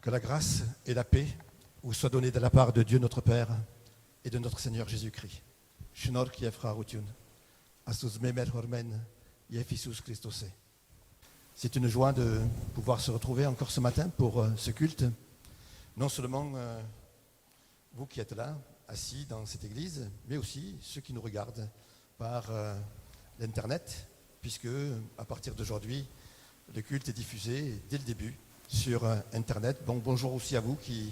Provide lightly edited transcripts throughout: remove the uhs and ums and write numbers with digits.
Que la grâce et la paix vous soient données de la part de Dieu notre Père et de notre Seigneur Jésus-Christ. Shnor ki efra rutiun, asuz memer hormen, Yefissus Christos. C'est une joie de pouvoir se retrouver encore ce matin pour ce culte. Non seulement vous qui êtes là, assis dans cette église, mais aussi ceux qui nous regardent par l'Internet, puisque à partir d'aujourd'hui, le culte est diffusé dès le début sur Internet. Bon, bonjour aussi à vous qui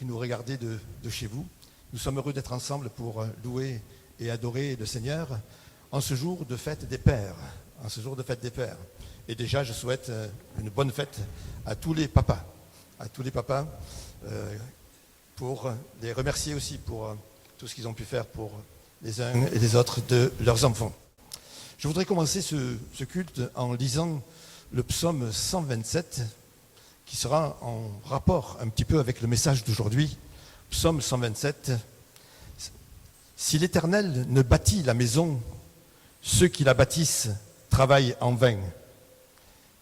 nous regardez de chez vous. Nous sommes heureux d'être ensemble pour louer et adorer le Seigneur en ce jour de fête des Pères. En ce jour de fête des Pères. Et déjà, je souhaite une bonne fête à tous les papas. À tous les papas, pour les remercier aussi pour tout ce qu'ils ont pu faire pour les uns et les autres de leurs enfants. Je voudrais commencer ce culte en lisant le psaume 127, qui sera en rapport un petit peu avec le message d'aujourd'hui. Psaume 127. Si l'Éternel ne bâtit la maison, ceux qui la bâtissent travaillent en vain.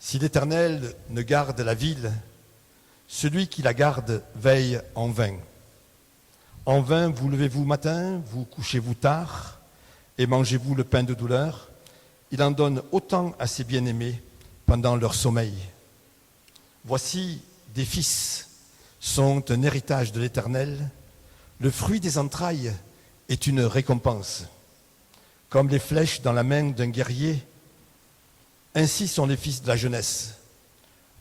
Si l'Éternel ne garde la ville, celui qui la garde veille en vain. En vain vous levez-vous matin, vous couchez-vous tard, et mangez-vous le pain de douleur. Il en donne autant à ses bien-aimés pendant leur sommeil. Voici des fils sont un héritage de l'Éternel. Le fruit des entrailles est une récompense. Comme les flèches dans la main d'un guerrier, ainsi sont les fils de la jeunesse.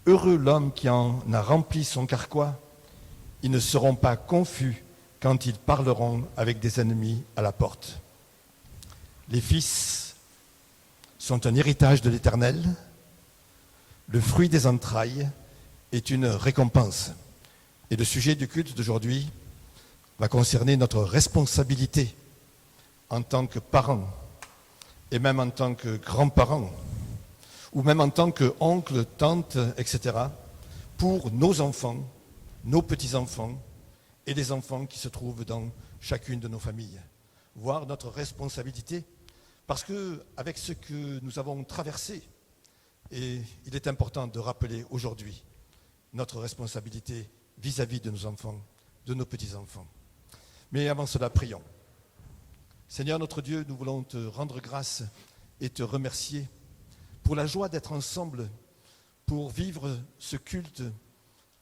Heureux l'homme qui en a rempli son carquois. Ils ne seront pas confus quand ils parleront avec des ennemis à la porte. Les fils sont un héritage de l'Éternel. Le fruit des entrailles est une récompense. Et le sujet du culte d'aujourd'hui va concerner notre responsabilité en tant que parents et même en tant que grands-parents ou même en tant qu'oncle, tante, etc., pour nos enfants, nos petits-enfants et les enfants qui se trouvent dans chacune de nos familles. Voir notre responsabilité, parce qu'avec ce que nous avons traversé, et il est important de rappeler aujourd'hui notre responsabilité vis-à-vis de nos enfants, de nos petits-enfants. Mais avant cela, prions. Seigneur notre Dieu, nous voulons te rendre grâce et te remercier pour la joie d'être ensemble, pour vivre ce culte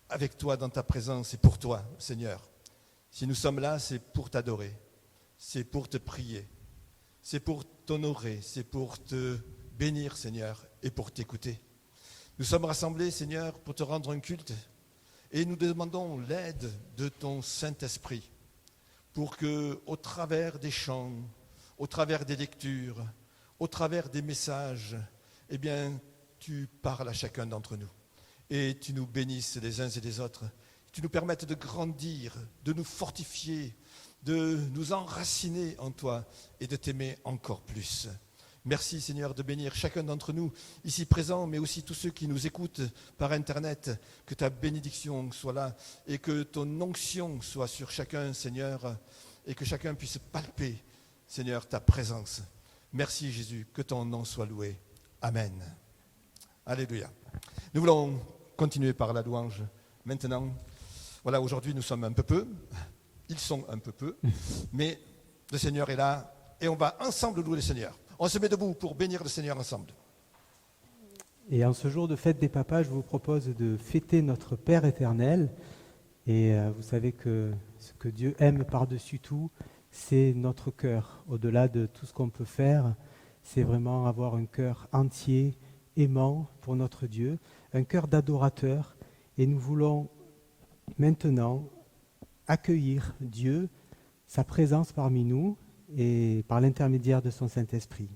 avec toi dans ta présence et pour toi, Seigneur. Si nous sommes là, c'est pour t'adorer, c'est pour te prier, c'est pour t'honorer, c'est pour te bénir, Seigneur, et pour t'écouter. Nous sommes rassemblés, Seigneur, pour te rendre un culte et nous demandons l'aide de ton Saint-Esprit pour que, au travers des chants, au travers des lectures, au travers des messages, eh bien, tu parles à chacun d'entre nous et tu nous bénisses les uns et les autres. Tu nous permettes de grandir, de nous fortifier, de nous enraciner en toi et de t'aimer encore plus. Merci Seigneur de bénir chacun d'entre nous ici présents, mais aussi tous ceux qui nous écoutent par Internet. Que ta bénédiction soit là et que ton onction soit sur chacun, Seigneur, et que chacun puisse palper, Seigneur, ta présence. Merci Jésus, que ton nom soit loué. Amen. Alléluia. Nous voulons continuer par la louange maintenant. Voilà, aujourd'hui nous sommes un peu, ils sont un peu, mais le Seigneur est là et on va ensemble louer le Seigneur. On se met debout pour bénir le Seigneur ensemble. Et en ce jour de fête des papas, je vous propose de fêter notre Père éternel. Et vous savez que ce que Dieu aime par-dessus tout, c'est notre cœur. Au-delà de tout ce qu'on peut faire, c'est vraiment avoir un cœur entier, aimant pour notre Dieu, un cœur d'adorateur. Et nous voulons maintenant accueillir Dieu, sa présence parmi nous et par l'intermédiaire de son Saint-Esprit.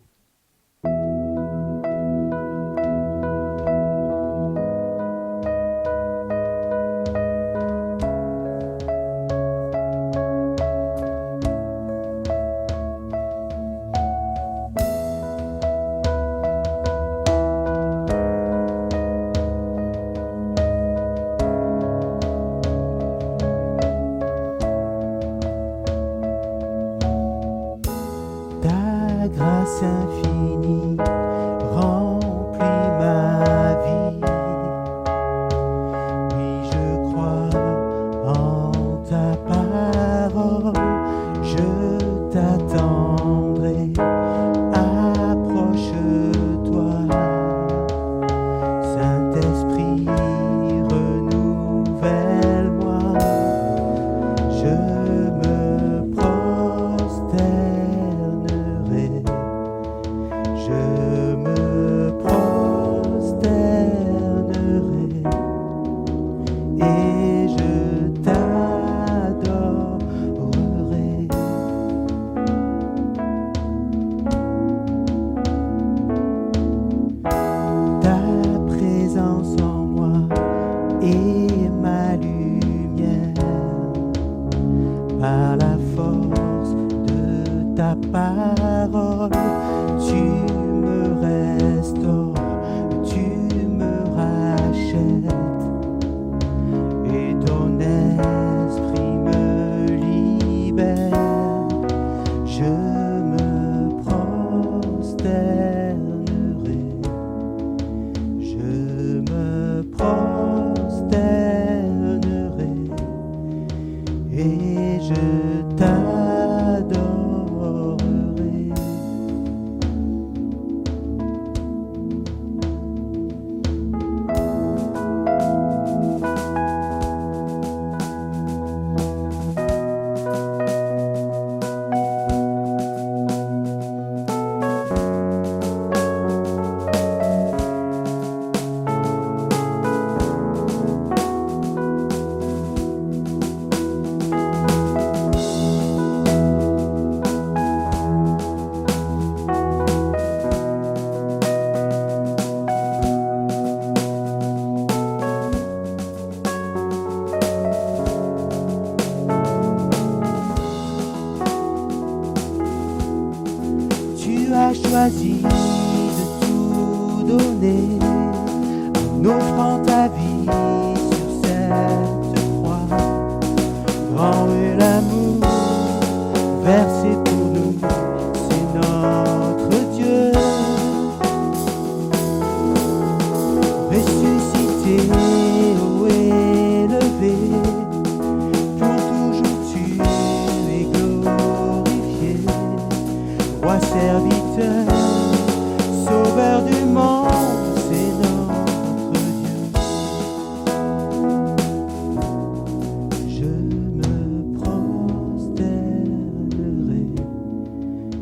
Ta grâce infinie remplit ma vie. Oui, je crois parole. Tu me restaures, tu me rachètes, et ton esprit me libère. Je me prosternerai, je me prosternerai, et je t'adorerai. Tu as choisi de tout donner en offrant ta vie sur cette croix. Grand est l'amour versé pour nous, c'est notre Dieu. Ressuscité, haut élevé, pour toujours tu es glorifié. Roi serviteur, sauveur du monde, c'est notre Dieu. Je me prosternerai,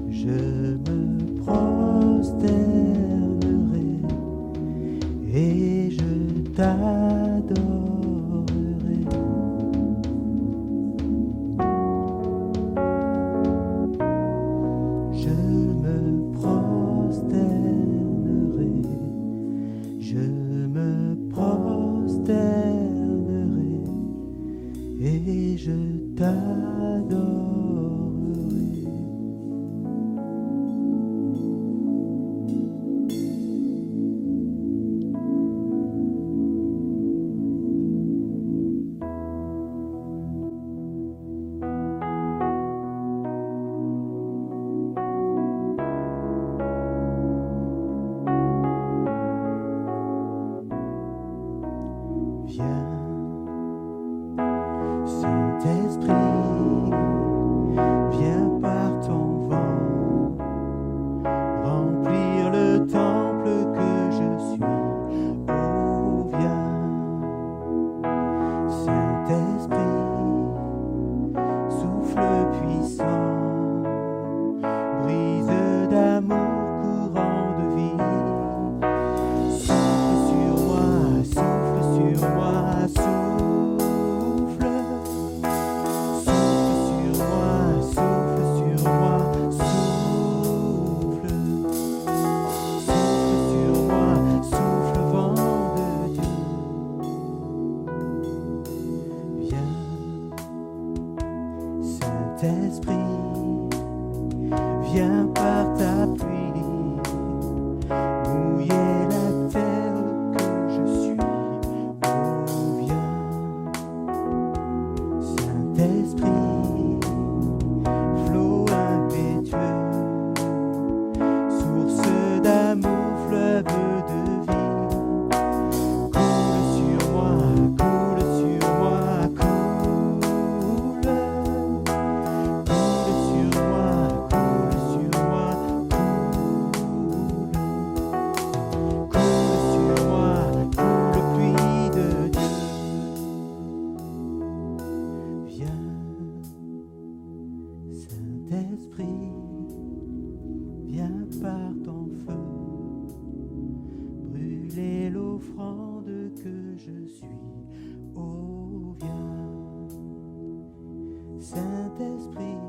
je me prosternerai, et je t'adorerai. Je me prosternerai, je me prosternerai, et je t'adorerai. Viens, Saint-Esprit, viens par ton vent, remplir le temple que je suis. Oh, viens, Saint-Esprit, souffle puissant, brise d'amour, courant de vie. Souffle sur moi, souffle sur moi, souffle. Souffle sur moi, souffle sur moi, souffle. Souffle sur moi, souffle vent de Dieu. Viens, Saint-Esprit, viens par ta pluie, mouiller la terre que je suis. Oh, viens, Saint-Esprit, flot impétueux, source d'amour, fleuve de vie. Coule sur moi, coule sur moi, coule. Coule sur moi, coule sur moi, coule. Coule sur moi, coule pluie de Dieu. Viens, Saint-Esprit, viens par ton feu, brûler l'offrande que je suis. Oh, viens, Saint-Esprit,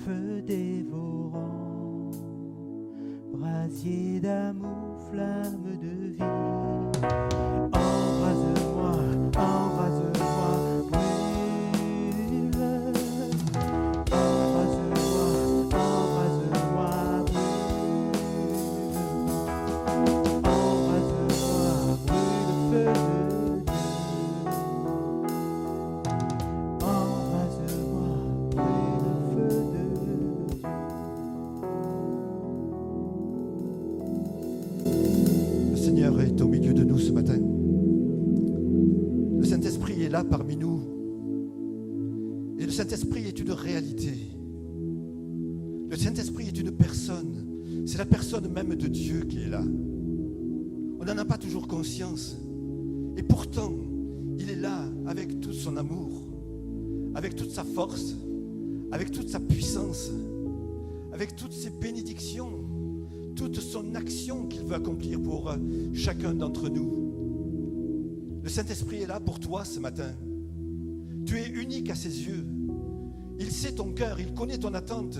feu dévorant, brasier d'amour, flamme de vie. Embrase-moi, embrase-moi, brûle. Embrase-moi, Saint-Esprit est là parmi nous. Et le Saint-Esprit est une réalité. Le Saint-Esprit est une personne. C'est la personne même de Dieu qui est là. On n'en a pas toujours conscience. Et pourtant, il est là avec tout son amour, avec toute sa force, avec toute sa puissance, avec toutes ses bénédictions, toute son action qu'il veut accomplir pour chacun d'entre nous. Le Saint-Esprit est là pour toi ce matin. Tu es unique à ses yeux. Il sait ton cœur, il connaît ton attente.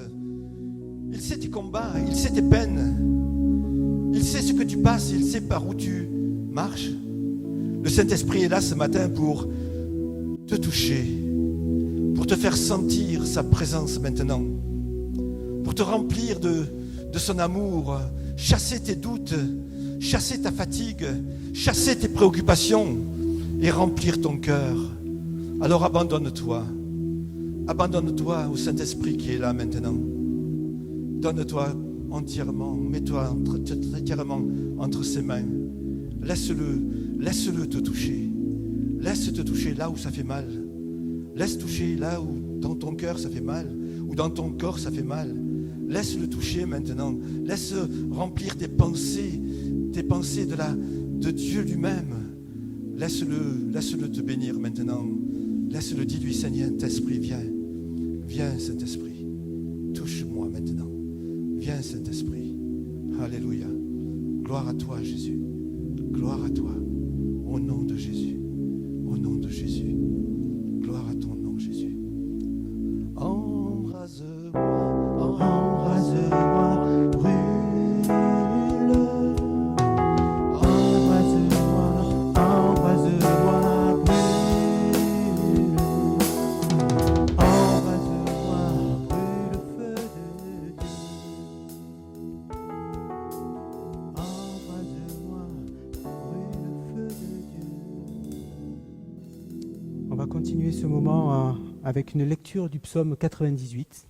Il sait tes combats, il sait tes peines. Il sait ce que tu passes, il sait par où tu marches. Le Saint-Esprit est là ce matin pour te toucher, pour te faire sentir sa présence maintenant, pour te remplir de son amour, chasser tes doutes, chasser ta fatigue, chasser tes préoccupations et remplir ton cœur. Alors abandonne-toi au Saint-Esprit qui est là maintenant. Donne-toi entièrement, mets-toi entièrement entre ses mains. Laisse-le te toucher. Laisse te toucher là où ça fait mal. Laisse toucher là où dans ton cœur ça fait mal, ou dans ton corps ça fait mal. Laisse-le toucher maintenant. Laisse remplir tes pensées de Dieu lui-même. Laisse-le te bénir maintenant. Laisse-le, dis-lui, Seigneur, Saint-Esprit, viens Saint-Esprit, touche-moi maintenant. Viens Saint-Esprit. Alléluia. Gloire à toi Jésus. Gloire à toi. Au nom de Jésus. Au nom de Jésus. Gloire à ton nom Jésus. Embrase-moi. Embrase-moi, brûle. Embrase-moi, embrase-moi, brûle. Embrase-moi, brûle le feu de Dieu. Embrase-moi, brûle le feu de Dieu. On va continuer ce moment avec une lecture du psaume 98.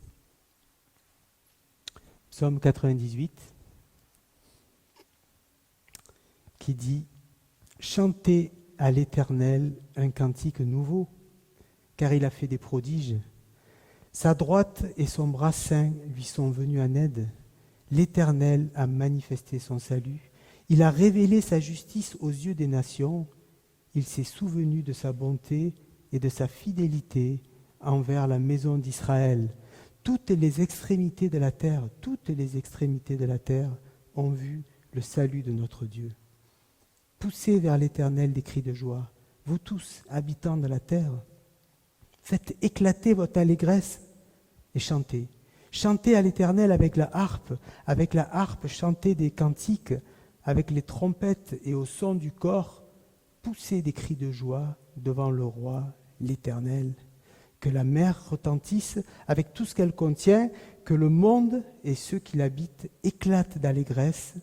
Psaume 98, qui dit « Chantez à l'Éternel un cantique nouveau, car il a fait des prodiges. Sa droite et son bras saint lui sont venus en aide. L'Éternel a manifesté son salut. Il a révélé sa justice aux yeux des nations. Il s'est souvenu de sa bonté et de sa fidélité envers la maison d'Israël. Toutes les extrémités de la terre ont vu le salut de notre Dieu. Poussez vers l'Éternel des cris de joie, vous tous, habitants de la terre. Faites éclater votre allégresse et chantez. Chantez à l'Éternel avec la harpe, chantez des cantiques, avec les trompettes et au son du cor. Poussez des cris de joie devant le roi, l'Éternel. Que la mer retentisse avec tout ce qu'elle contient, que le monde et ceux qui l'habitent éclatent d'allégresse,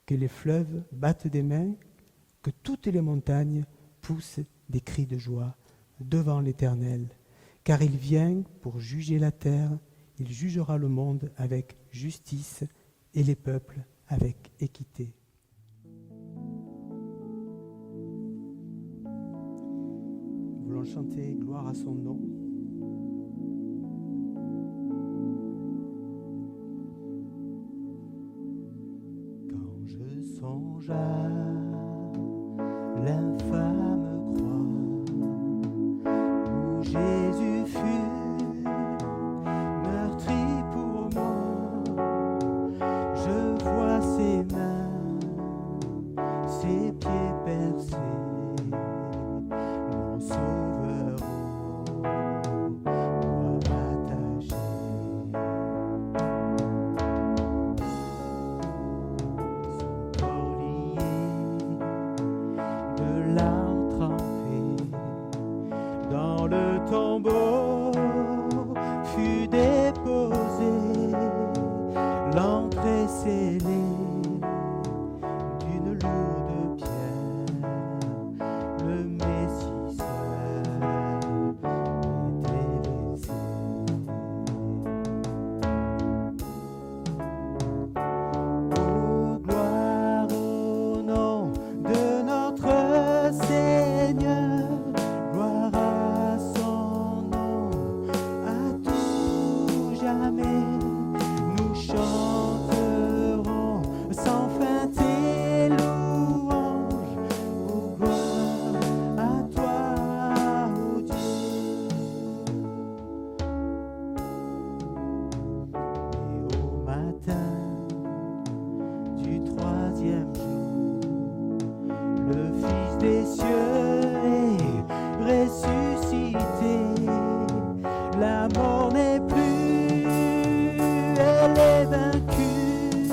que les fleuves battent des mains, que toutes les montagnes poussent des cris de joie devant l'Éternel. Car il vient pour juger la terre, il jugera le monde avec justice et les peuples avec équité. Nous voulons chanter gloire à son nom. Je songe à l'infâme croix où Jésus fut meurtri pour moi. Je vois ses mains, ses pieds percés, mon sauveur au doigt attaché. Larmes trempées dans le tombeau fut déposée, l'entrée scellée d'une lourde pierre. Le Messie seul était laissé. Oh, gloire au nom de notre Seigneur, ressuscité. La mort n'est plus, elle est vaincue.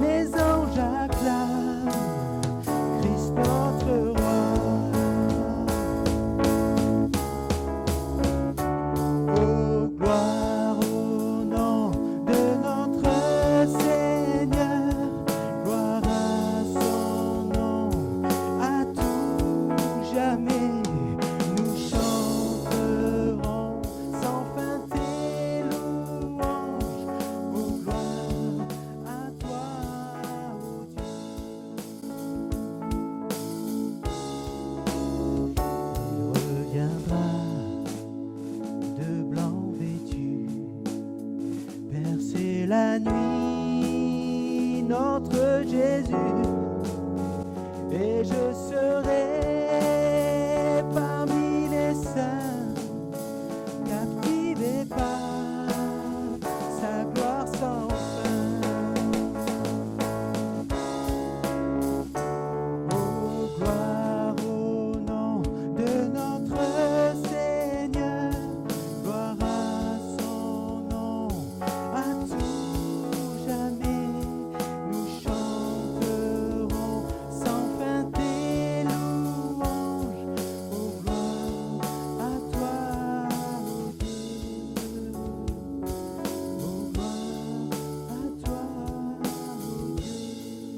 Les anges acclament Christ notre roi. Oh, gloire au nom de notre Seigneur, gloire à son nom, à tout jamais. Nous chanterons sans fin tes louanges. Oh, gloire à toi, ô Dieu. Il reviendra de blanc vêtu, percer la nuit, notre Jésus, et je serai parmi les saints, captivé par sa gloire sans fin. Oh, gloire au nom de notre Seigneur, gloire à son nom, à tout jamais. Nous chanterons sans fin tes louanges. Oh, gloire à toi, ô Dieu. Oh, gloire à toi, ô Dieu.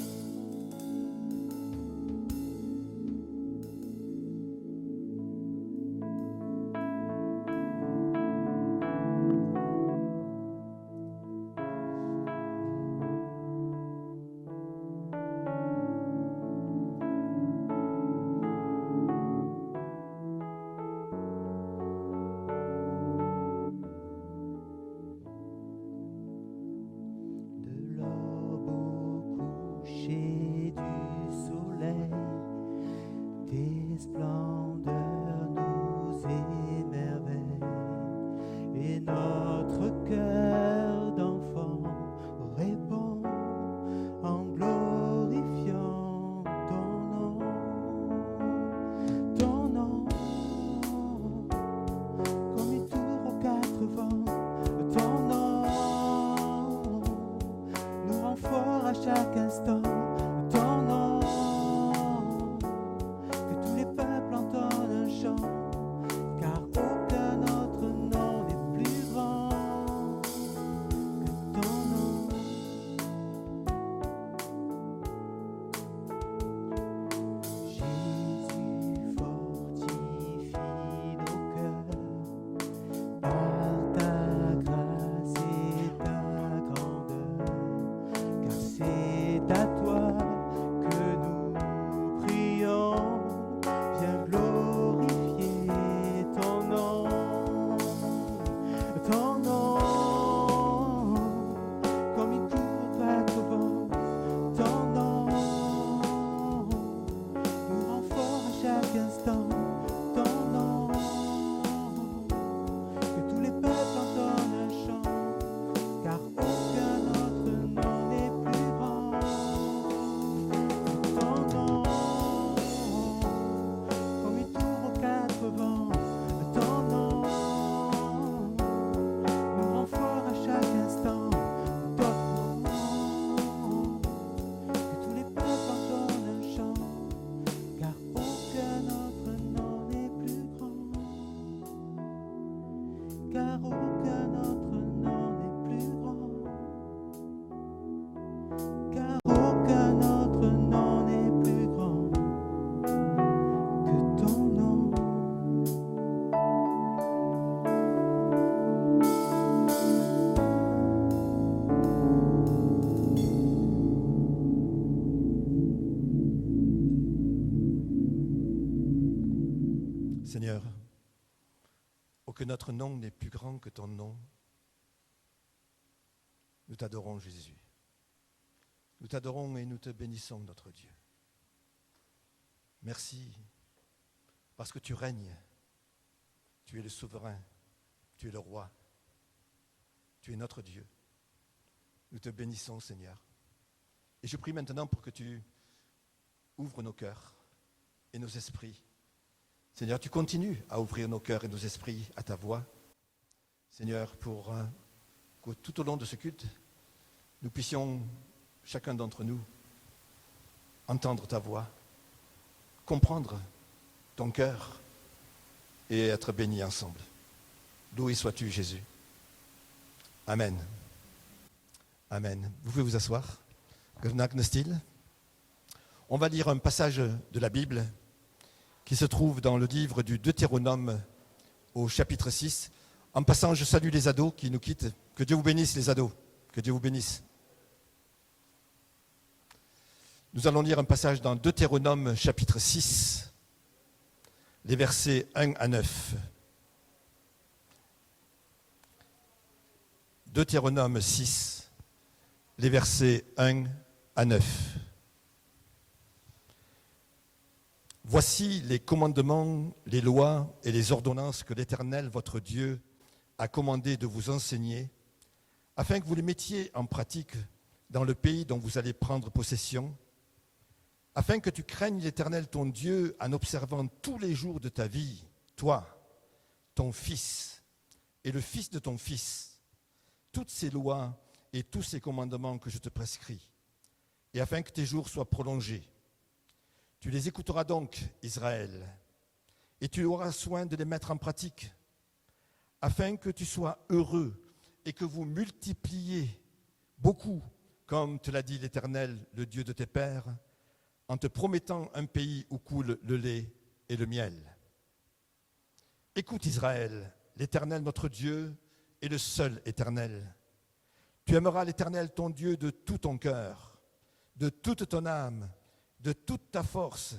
De l'aube au coucher du soleil, tes splendeurs nous émerveillent, et notre cœur d'enfant répond en glorifiant ton nom. Ton nom, comme une tour aux quatre vents, ton nom nous rend fort à chaque instant. Ton nom, que tous les peuples entendent un chant, car aucun autre nom n'est plus grand que ton nom. Jésus fortifie nos cœurs par ta grâce et ta grandeur, car c'est à toi que nous prions. Viens glorifier ton nom, comme une cour au vent. Ton nom nous rend fort à chaque instant. Ton nom, que tous les peuples entendent un chant, car aucun autre nom n'est plus grand que ton nom. Comme une tour aux quatre vents, ton nom nous rend fort à chaque instant. Ton nom, que tous les peuples entendent un chant, car aucun autre nom n'est plus grand, car aucun autre nom n'est plus grand, car aucun autre nom n'est plus grand que ton nom. Seigneur, oh que notre nom n'est plus grand que ton nom, nous t'adorons Jésus. Nous t'adorons et nous te bénissons notre Dieu. Merci parce que tu règnes, tu es le souverain, tu es le roi, tu es notre Dieu. Nous te bénissons Seigneur. Et je prie maintenant pour que tu ouvres nos cœurs et nos esprits. Seigneur, tu continues à ouvrir nos cœurs et nos esprits à ta voix. Seigneur, pour que tout au long de ce culte, nous puissions, chacun d'entre nous, entendre ta voix, comprendre ton cœur et être bénis ensemble. Loué sois-tu, Jésus. Amen. Amen. Vous pouvez vous asseoir. On va lire un passage de la Bible qui se trouve dans le livre du Deutéronome au chapitre 6. En passant, je salue les ados qui nous quittent. Que Dieu vous bénisse, les ados. Que Dieu vous bénisse. Nous allons lire un passage dans Deutéronome chapitre 6, les versets 1 à 9. Deutéronome 6, les versets 1 à 9. Voici les commandements, les lois et les ordonnances que l'Éternel, votre Dieu, a commandé de vous enseigner, afin que vous les mettiez en pratique dans le pays dont vous allez prendre possession, afin que tu craignes l'Éternel ton Dieu en observant tous les jours de ta vie, toi, ton fils et le fils de ton fils, toutes ces lois et tous ces commandements que je te prescris, et afin que tes jours soient prolongés. Tu les écouteras donc, Israël, et tu auras soin de les mettre en pratique, afin que tu sois heureux et que vous multipliez beaucoup, comme te l'a dit l'Éternel, le Dieu de tes pères, en te promettant un pays où coule le lait et le miel. Écoute Israël, l'Éternel notre Dieu est le seul Éternel. Tu aimeras l'Éternel ton Dieu de tout ton cœur, de toute ton âme, de toute ta force.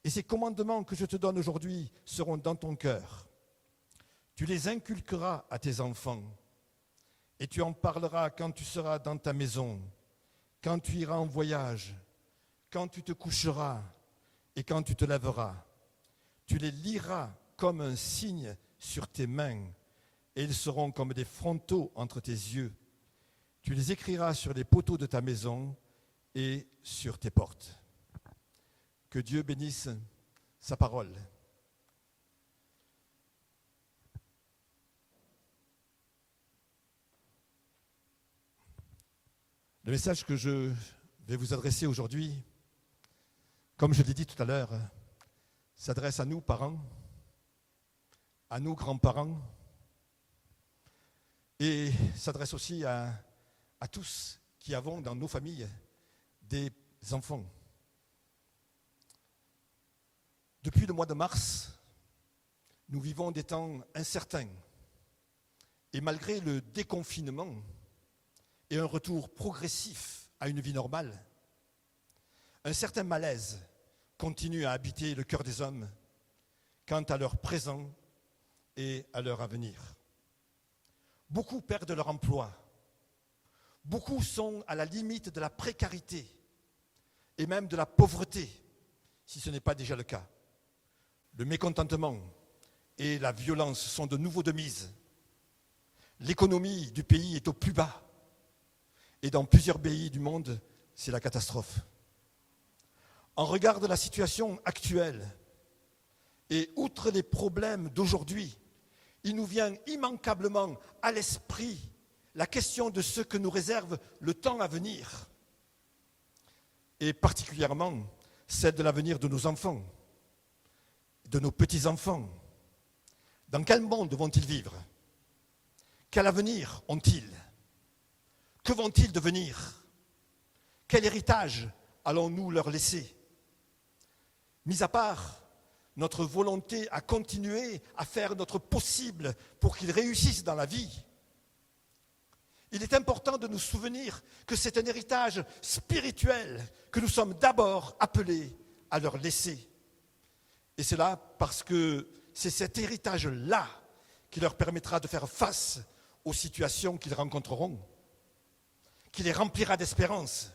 Et ces commandements que je te donne aujourd'hui seront dans ton cœur. Tu les inculqueras à tes enfants, et tu en parleras quand tu seras dans ta maison, quand tu iras en voyage, quand tu te coucheras et quand tu te lèveras. Tu les liras comme un signe sur tes mains, et ils seront comme des frontaux entre tes yeux. Tu les écriras sur les poteaux de ta maison et sur tes portes. Que Dieu bénisse sa parole. Le message que je vais vous adresser aujourd'hui, comme je l'ai dit tout à l'heure, s'adresse à nous, parents, à nous, grands-parents, et s'adresse aussi à tous qui avons dans nos familles des enfants. Depuis le mois de mars, nous vivons des temps incertains, et malgré le déconfinement et un retour progressif à une vie normale, un certain malaise continue à habiter le cœur des hommes quant à leur présent et à leur avenir. Beaucoup perdent leur emploi, beaucoup sont à la limite de la précarité et même de la pauvreté, si ce n'est pas déjà le cas. Le mécontentement et la violence sont de nouveau de mise. L'économie du pays est au plus bas. Et dans plusieurs pays du monde, c'est la catastrophe. En regard de la situation actuelle, et outre les problèmes d'aujourd'hui, il nous vient immanquablement à l'esprit la question de ce que nous réserve le temps à venir, et particulièrement celle de l'avenir de nos enfants, de nos petits-enfants. Dans quel monde vont-ils vivre? Quel avenir ont-ils? Que vont-ils devenir? Quel héritage allons-nous leur laisser? Mis à part notre volonté à continuer à faire notre possible pour qu'ils réussissent dans la vie, il est important de nous souvenir que c'est un héritage spirituel que nous sommes d'abord appelés à leur laisser. Et c'est là parce que c'est cet héritage-là qui leur permettra de faire face aux situations qu'ils rencontreront, qui les remplira d'espérance,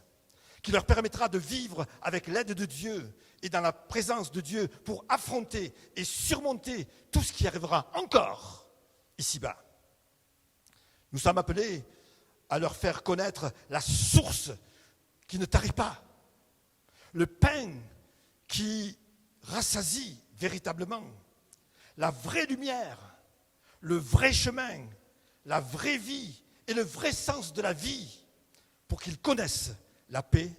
qui leur permettra de vivre avec l'aide de Dieu et dans la présence de Dieu pour affronter et surmonter tout ce qui arrivera encore ici-bas. Nous sommes appelés à leur faire connaître la source qui ne tarit pas, le pain qui rassasie véritablement, la vraie lumière, le vrai chemin, la vraie vie et le vrai sens de la vie pour qu'ils connaissent la paix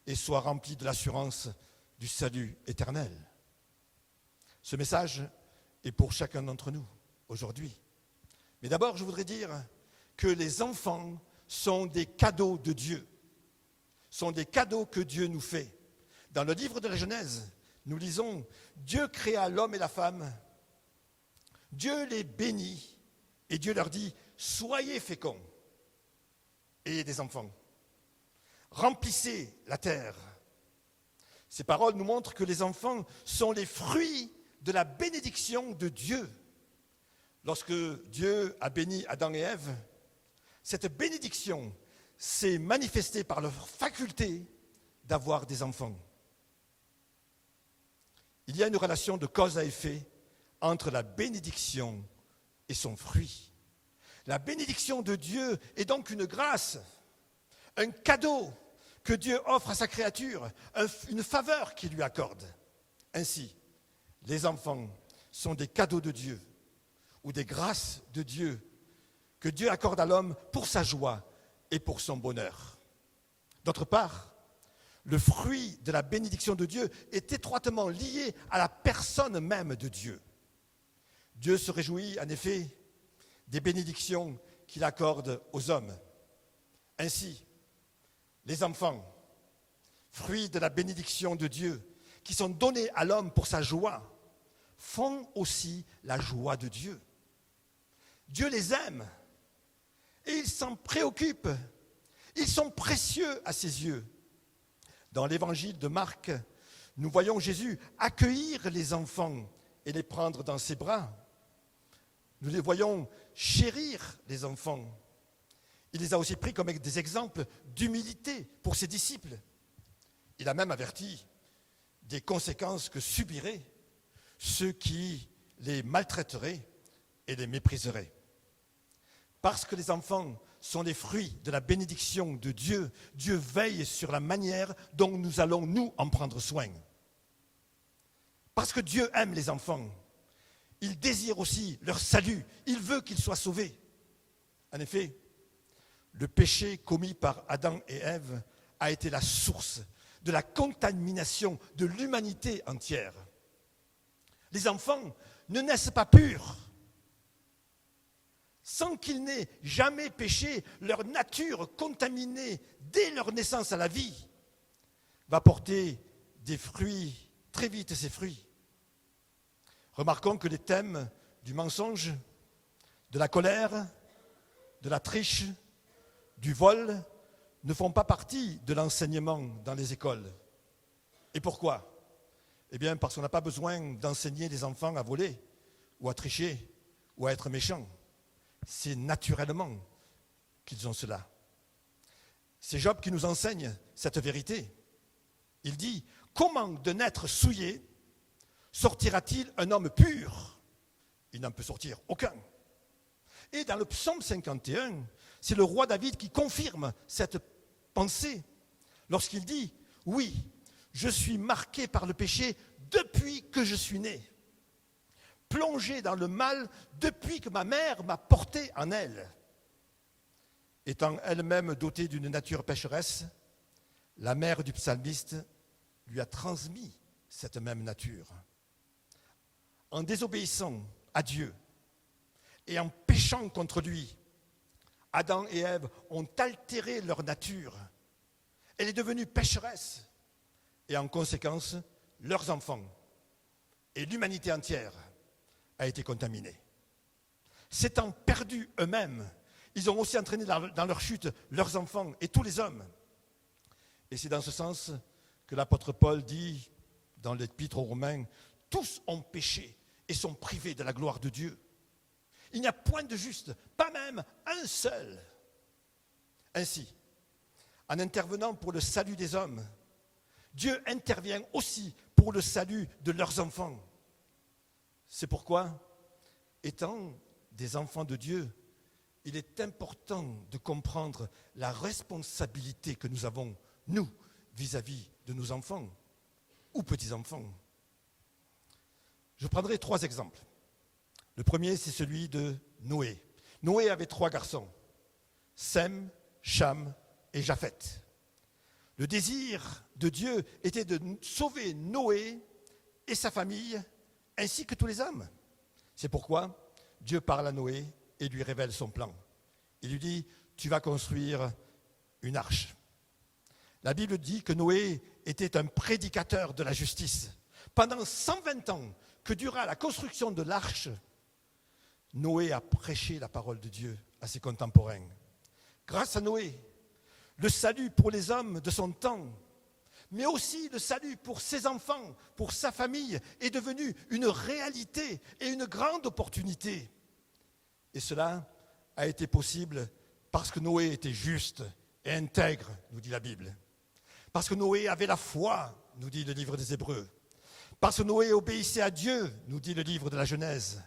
et soient remplis de l'assurance du salut éternel. Ce message est pour chacun d'entre nous aujourd'hui. Mais d'abord, je voudrais dire que les enfants sont des cadeaux de Dieu, sont des cadeaux que Dieu nous fait. Dans le livre de la Genèse, nous lisons « Dieu créa l'homme et la femme, Dieu les bénit et Dieu leur dit « Soyez féconds et ayez des enfants, remplissez la terre ». Ces paroles nous montrent que les enfants sont les fruits de la bénédiction de Dieu. Lorsque Dieu a béni Adam et Ève, cette bénédiction s'est manifestée par leur faculté d'avoir des enfants. Il y a une relation de cause à effet entre la bénédiction et son fruit. La bénédiction de Dieu est donc une grâce, un cadeau que Dieu offre à sa créature, une faveur qu'il lui accorde. Ainsi, les enfants sont des cadeaux de Dieu ou des grâces de Dieu que Dieu accorde à l'homme pour sa joie et pour son bonheur. D'autre part, le fruit de la bénédiction de Dieu est étroitement lié à la personne même de Dieu. Dieu se réjouit en effet des bénédictions qu'il accorde aux hommes. Ainsi, les enfants, fruits de la bénédiction de Dieu, qui sont donnés à l'homme pour sa joie, font aussi la joie de Dieu. Dieu les aime et il s'en préoccupe. Ils sont précieux à ses yeux. Dans l'évangile de Marc, nous voyons Jésus accueillir les enfants et les prendre dans ses bras. Nous les voyons chérir les enfants. Il les a aussi pris comme des exemples d'humilité pour ses disciples. Il a même averti des conséquences que subiraient ceux qui les maltraiteraient et les mépriseraient. Parce que les enfants sont les fruits de la bénédiction de Dieu, Dieu veille sur la manière dont nous allons, nous, en prendre soin. Parce que Dieu aime les enfants, il désire aussi leur salut, il veut qu'ils soient sauvés. En effet, le péché commis par Adam et Ève a été la source de la contamination de l'humanité entière. Les enfants ne naissent pas purs. Sans qu'ils n'aient jamais péché, leur nature contaminée dès leur naissance à la vie va porter des fruits, très vite ces fruits. Remarquons que les thèmes du mensonge, de la colère, de la triche, du vol ne font pas partie de l'enseignement dans les écoles. Et pourquoi ? Eh bien, parce qu'on n'a pas besoin d'enseigner les enfants à voler, ou à tricher, ou à être méchants. C'est naturellement qu'ils ont cela. C'est Job qui nous enseigne cette vérité. Il dit, comment de naître souillé sortira-t-il un homme pur ? Il n'en peut sortir aucun. Et dans le psaume 51, c'est le roi David qui confirme cette pensée lorsqu'il dit, oui, je suis marqué par le péché depuis que je suis né. Plongée dans le mal depuis que ma mère m'a porté en elle. Étant elle-même dotée d'une nature pécheresse, la mère du psalmiste lui a transmis cette même nature. En désobéissant à Dieu et en péchant contre lui, Adam et Ève ont altéré leur nature. Elle est devenue pécheresse et en conséquence, leurs enfants et l'humanité entière a été contaminée. S'étant perdus eux-mêmes, ils ont aussi entraîné dans leur chute leurs enfants et tous les hommes. Et c'est dans ce sens que l'apôtre Paul dit dans l'Épître aux Romains, tous ont péché et sont privés de la gloire de Dieu. Il n'y a point de juste, pas même un seul. Ainsi, en intervenant pour le salut des hommes, Dieu intervient aussi pour le salut de leurs enfants. C'est pourquoi, étant des enfants de Dieu, il est important de comprendre la responsabilité que nous avons, nous, vis-à-vis de nos enfants ou petits-enfants. Je prendrai 3 exemples. Le premier, c'est celui de Noé. Noé avait 3 garçons, Sem, Cham et Japheth. Le désir de Dieu était de sauver Noé et sa famille, ainsi que tous les hommes. C'est pourquoi Dieu parle à Noé et lui révèle son plan. Il lui dit, tu vas construire une arche. La Bible dit que Noé était un prédicateur de la justice. Pendant 120 ans que dura la construction de l'arche, Noé a prêché la parole de Dieu à ses contemporains. Grâce à Noé, le salut pour les hommes de son temps, mais aussi le salut pour ses enfants, pour sa famille, est devenu une réalité et une grande opportunité. Et cela a été possible parce que Noé était juste et intègre, nous dit la Bible. Parce que Noé avait la foi, nous dit le livre des Hébreux. Parce que Noé obéissait à Dieu, nous dit le livre de la Genèse.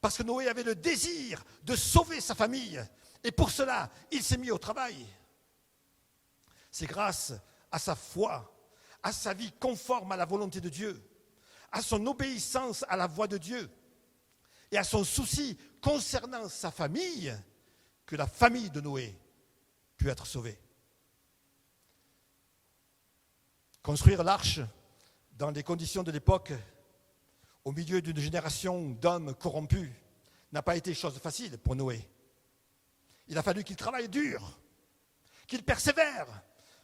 Parce que Noé avait le désir de sauver sa famille. Et pour cela, il s'est mis au travail. C'est grâce à sa foi, à sa vie conforme à la volonté de Dieu, à son obéissance à la voix de Dieu et à son souci concernant sa famille que la famille de Noé put être sauvée. Construire l'arche dans les conditions de l'époque, au milieu d'une génération d'hommes corrompus, n'a pas été chose facile pour Noé. Il a fallu qu'il travaille dur, qu'il persévère,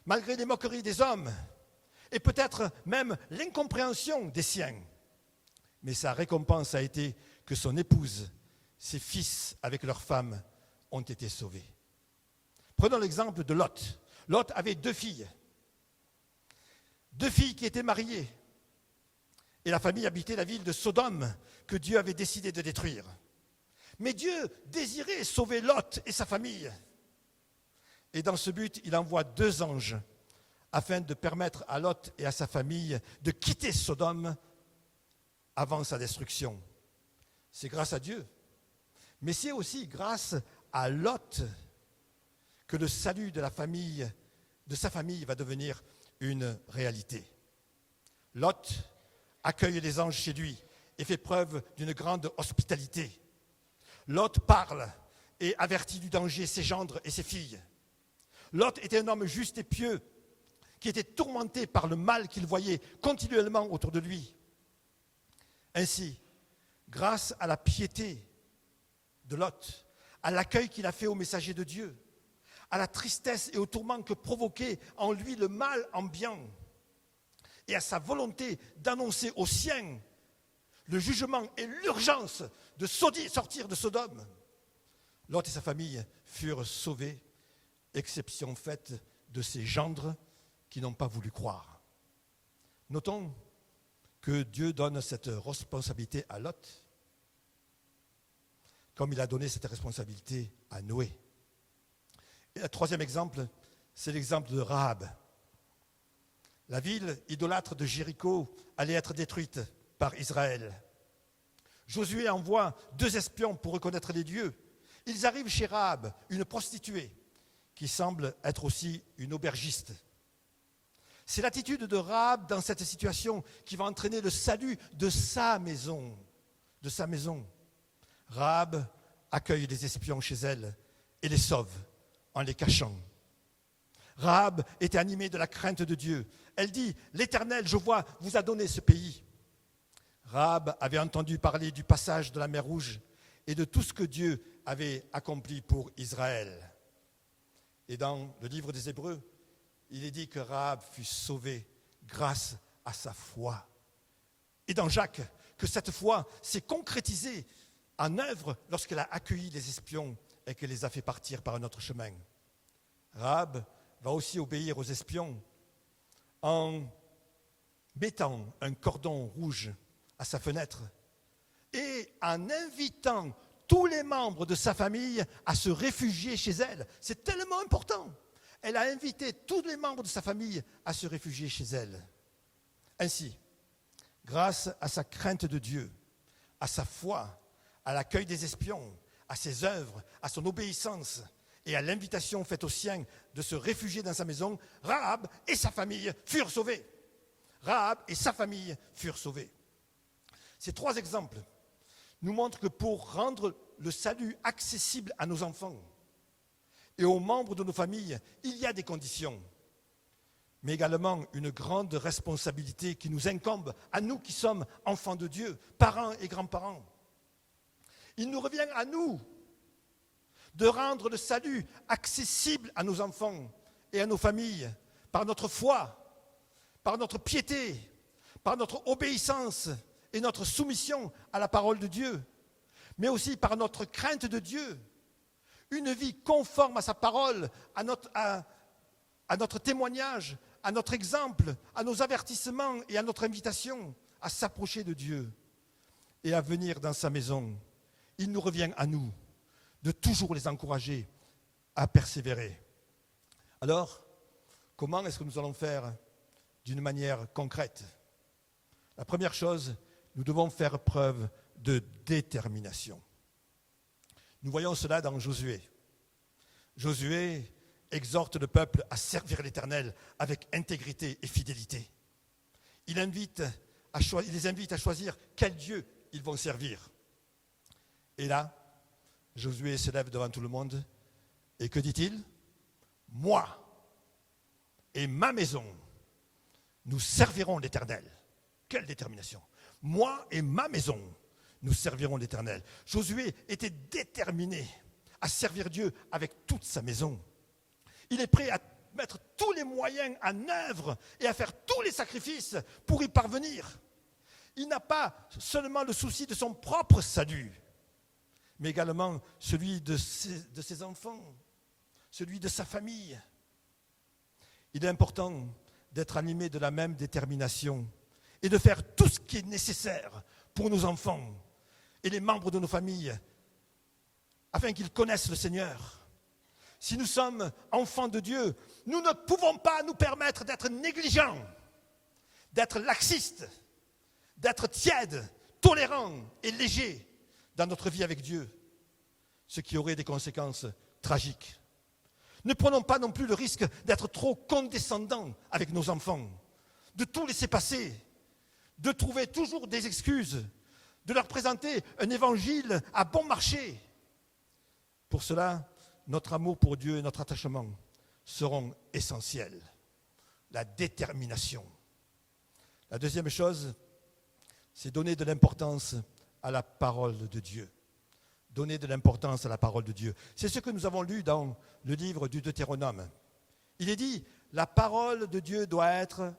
malgré les moqueries des hommes, et peut-être même l'incompréhension des siens. Mais sa récompense a été que son épouse, ses fils avec leurs femmes, ont été sauvés. Prenons l'exemple de Lot. Lot avait 2 filles. 2 filles qui étaient mariées. Et la famille habitait la ville de Sodome que Dieu avait décidé de détruire. Mais Dieu désirait sauver Lot et sa famille. Et dans ce but, il envoie 2 anges afin de permettre à Lot et à sa famille de quitter Sodome avant sa destruction. C'est grâce à Dieu. Mais c'est aussi grâce à Lot que le salut de sa famille va devenir une réalité. Lot accueille les anges chez lui et fait preuve d'une grande hospitalité. Lot parle et avertit du danger ses gendres et ses filles. Lot était un homme juste et pieux qui était tourmenté par le mal qu'il voyait continuellement autour de lui. Ainsi, grâce à la piété de Lot, à l'accueil qu'il a fait aux messagers de Dieu, à la tristesse et au tourment que provoquait en lui le mal ambiant, et à sa volonté d'annoncer aux siens le jugement et l'urgence de sortir de Sodome, Lot et sa famille furent sauvés, exception faite de ses gendres qui n'ont pas voulu croire. Notons que Dieu donne cette responsabilité à Lot, comme il a donné cette responsabilité à Noé. Et le 3e exemple, c'est l'exemple de Rahab. La ville idolâtre de Jéricho allait être détruite par Israël. Josué envoie 2 espions pour reconnaître les lieux. Ils arrivent chez Rahab, une prostituée, qui semble être aussi une aubergiste. C'est l'attitude de Rahab dans cette situation qui va entraîner le salut de sa maison. Rahab accueille les espions chez elle et les sauve en les cachant. Rahab était animée de la crainte de Dieu. Elle dit, l'Éternel, je vois, vous a donné ce pays. Rahab avait entendu parler du passage de la mer Rouge et de tout ce que Dieu avait accompli pour Israël. Et dans le livre des Hébreux, il est dit que Rahab fut sauvée grâce à sa foi. Et dans Jacques, que cette foi s'est concrétisée en œuvre lorsqu'elle a accueilli les espions et qu'elle les a fait partir par un autre chemin. Rahab va aussi obéir aux espions en mettant un cordon rouge à sa fenêtre et en invitant tous les membres de sa famille à se réfugier chez elle. C'est tellement important. Elle a invité tous les membres de sa famille à se réfugier chez elle. Ainsi, grâce à sa crainte de Dieu, à sa foi, à l'accueil des espions, à ses œuvres, à son obéissance et à l'invitation faite aux siens de se réfugier dans sa maison, Rahab et sa famille furent sauvés. Rahab et sa famille furent sauvés. Ces 3 exemples nous montre que pour rendre le salut accessible à nos enfants et aux membres de nos familles, il y a des conditions, mais également une grande responsabilité qui nous incombe à nous qui sommes enfants de Dieu, parents et grands-parents. Il nous revient à nous de rendre le salut accessible à nos enfants et à nos familles par notre foi, par notre piété, par notre obéissance et notre soumission à la parole de Dieu, mais aussi par notre crainte de Dieu, une vie conforme à sa parole, à notre témoignage, à notre exemple, à nos avertissements et à notre invitation à s'approcher de Dieu et à venir dans sa maison. Il nous revient à nous de toujours les encourager à persévérer. Alors, comment est-ce que nous allons faire d'une manière concrète? La première chose, nous devons faire preuve de détermination. Nous voyons cela dans Josué. Josué exhorte le peuple à servir l'Éternel avec intégrité et fidélité. Il les invite à choisir quel Dieu ils vont servir. Et là, Josué se lève devant tout le monde et que dit-il? Moi et ma maison, nous servirons l'Éternel. Quelle détermination! Moi et ma maison, nous servirons l'Éternel. Josué était déterminé à servir Dieu avec toute sa maison. Il est prêt à mettre tous les moyens en œuvre et à faire tous les sacrifices pour y parvenir. Il n'a pas seulement le souci de son propre salut, mais également celui de ses enfants, celui de sa famille. Il est important d'être animé de la même détermination et de faire tout ce qui est nécessaire pour nos enfants et les membres de nos familles, afin qu'ils connaissent le Seigneur. Si nous sommes enfants de Dieu, nous ne pouvons pas nous permettre d'être négligents, d'être laxistes, d'être tièdes, tolérants et légers dans notre vie avec Dieu, ce qui aurait des conséquences tragiques. Ne prenons pas non plus le risque d'être trop condescendants avec nos enfants, de tout laisser passer, de trouver toujours des excuses, de leur présenter un évangile à bon marché. Pour cela, notre amour pour Dieu et notre attachement seront essentiels. La détermination. La deuxième chose, c'est donner de l'importance à la parole de Dieu. Donner de l'importance à la parole de Dieu. C'est ce que nous avons lu dans le livre du Deutéronome. Il est dit, la parole de Dieu doit être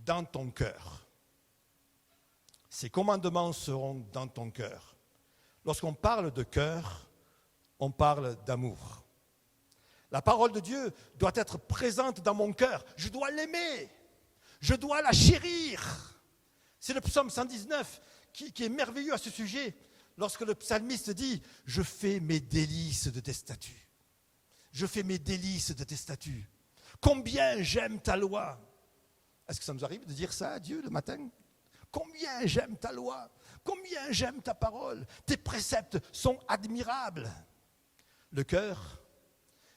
dans ton cœur. Ses commandements seront dans ton cœur. Lorsqu'on parle de cœur, on parle d'amour. La parole de Dieu doit être présente dans mon cœur. Je dois l'aimer. Je dois la chérir. C'est le psaume 119 qui est merveilleux à ce sujet. Lorsque le psalmiste dit « Je fais mes délices de tes statuts ». Je fais mes délices de tes statuts. Combien j'aime ta loi. Est-ce que ça nous arrive de dire ça à Dieu le matin? Combien j'aime ta loi. Combien j'aime ta parole. Tes préceptes sont admirables. Le cœur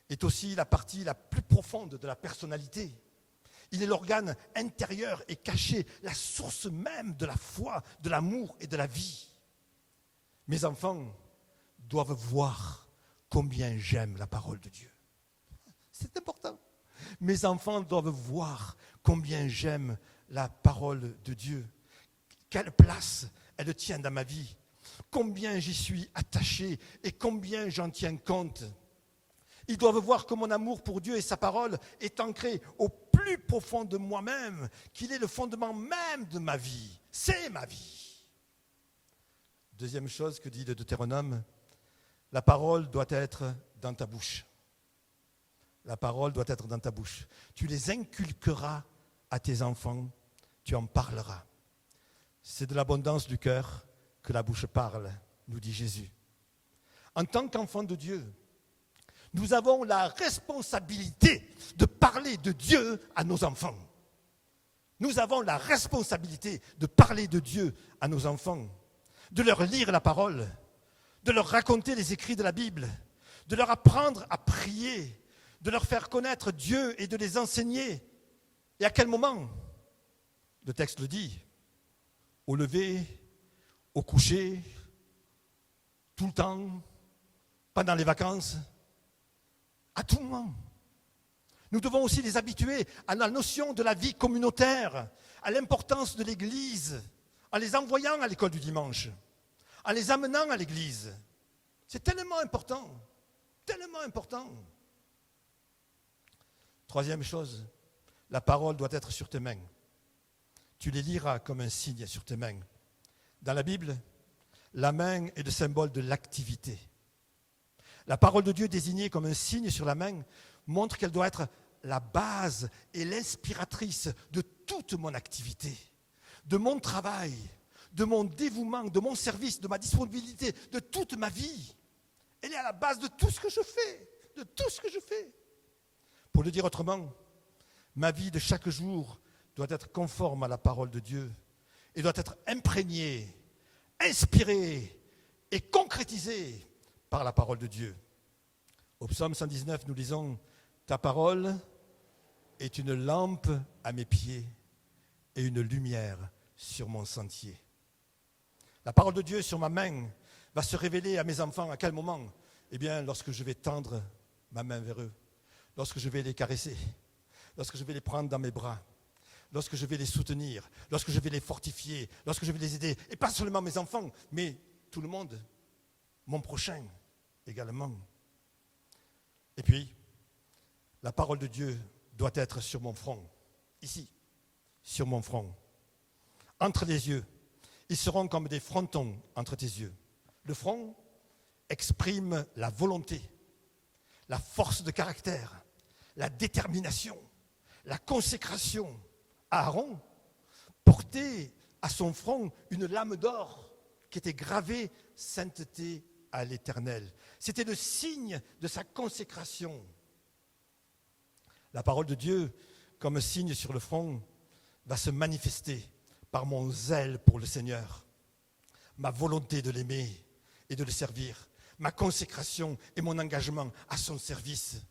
est aussi la partie la plus profonde de la personnalité. Il est l'organe intérieur et caché, la source même de la foi, de l'amour et de la vie. Mes enfants doivent voir combien j'aime la parole de Dieu. C'est important. Mes enfants doivent voir combien j'aime la parole de Dieu. Quelle place elle tient dans ma vie. Combien j'y suis attaché et combien j'en tiens compte. Ils doivent voir que mon amour pour Dieu et sa parole est ancré au plus profond de moi-même, qu'il est le fondement même de ma vie. C'est ma vie. Deuxième chose que dit le Deutéronome, la parole doit être dans ta bouche. La parole doit être dans ta bouche. Tu les inculqueras à tes enfants, tu en parleras. C'est de l'abondance du cœur que la bouche parle, nous dit Jésus. En tant qu'enfants de Dieu, nous avons la responsabilité de parler de Dieu à nos enfants. Nous avons la responsabilité de parler de Dieu à nos enfants, de leur lire la parole, de leur raconter les écrits de la Bible, de leur apprendre à prier, de leur faire connaître Dieu et de les enseigner. Et à quel moment? Le texte le dit, au lever, au coucher, tout le temps, pendant les vacances, à tout moment. Nous devons aussi les habituer à la notion de la vie communautaire, à l'importance de l'Église, en les envoyant à l'école du dimanche, en les amenant à l'Église. C'est tellement important, tellement important. Troisième chose, la parole doit être sur tes mains. Tu les liras comme un signe sur tes mains. Dans la Bible, la main est le symbole de l'activité. La parole de Dieu désignée comme un signe sur la main montre qu'elle doit être la base et l'inspiratrice de toute mon activité, de mon travail, de mon dévouement, de mon service, de ma disponibilité, de toute ma vie. Elle est à la base de tout ce que je fais, de tout ce que je fais. Pour le dire autrement, ma vie de chaque jour doit être conforme à la parole de Dieu et doit être imprégnée, inspirée et concrétisée par la parole de Dieu. Au psaume 119, nous lisons « Ta parole est une lampe à mes pieds et une lumière sur mon sentier. » La parole de Dieu sur ma main va se révéler à mes enfants à quel moment? Eh bien, lorsque je vais tendre ma main vers eux, lorsque je vais les caresser, lorsque je vais les prendre dans mes bras, lorsque je vais les soutenir, lorsque je vais les fortifier, lorsque je vais les aider. Et pas seulement mes enfants, mais tout le monde, mon prochain également. Et puis, la parole de Dieu doit être sur mon front, ici, sur mon front. Entre les yeux, ils seront comme des frontons entre tes yeux. Le front exprime la volonté, la force de caractère, la détermination, la consécration. Aaron portait à son front une lame d'or qui était gravée « Sainteté à l'Éternel ». C'était le signe de sa consécration. La parole de Dieu, comme signe sur le front, va se manifester par mon zèle pour le Seigneur, ma volonté de l'aimer et de le servir, ma consécration et mon engagement à son service.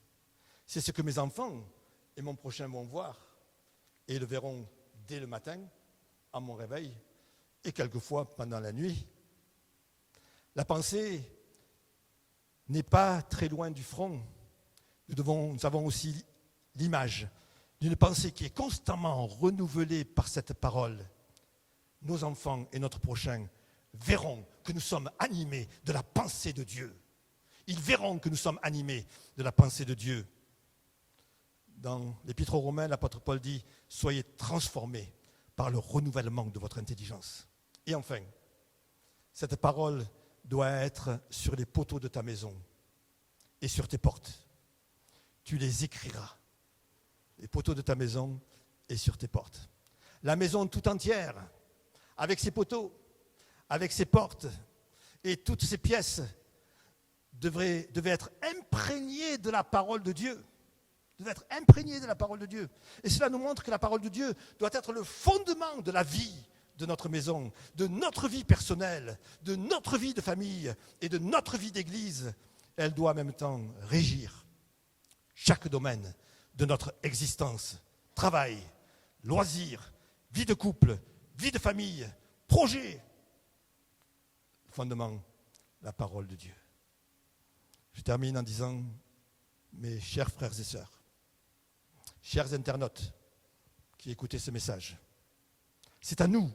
C'est ce que mes enfants et mon prochain vont voir et le verront dès le matin, à mon réveil, et quelquefois pendant la nuit. La pensée n'est pas très loin du front. Nous avons aussi l'image d'une pensée qui est constamment renouvelée par cette parole. Nos enfants et notre prochain verront que nous sommes animés de la pensée de Dieu. Ils verront que nous sommes animés de la pensée de Dieu. Dans l'Épître aux Romains, l'apôtre Paul dit « Soyez transformés par le renouvellement de votre intelligence. » Et enfin, cette parole doit être sur les poteaux de ta maison et sur tes portes. Tu les écriras, les poteaux de ta maison et sur tes portes. La maison tout entière, avec ses poteaux, avec ses portes et toutes ses pièces, devait être imprégnée de la parole de Dieu. Devait être imprégné de la parole de Dieu. Et cela nous montre que la parole de Dieu doit être le fondement de la vie de notre maison, de notre vie personnelle, de notre vie de famille et de notre vie d'église. Elle doit en même temps régir chaque domaine de notre existence. Travail, loisirs, vie de couple, vie de famille, projet. Fondement, la parole de Dieu. Je termine en disant, mes chers frères et sœurs, chers internautes qui écoutez ce message, c'est à nous,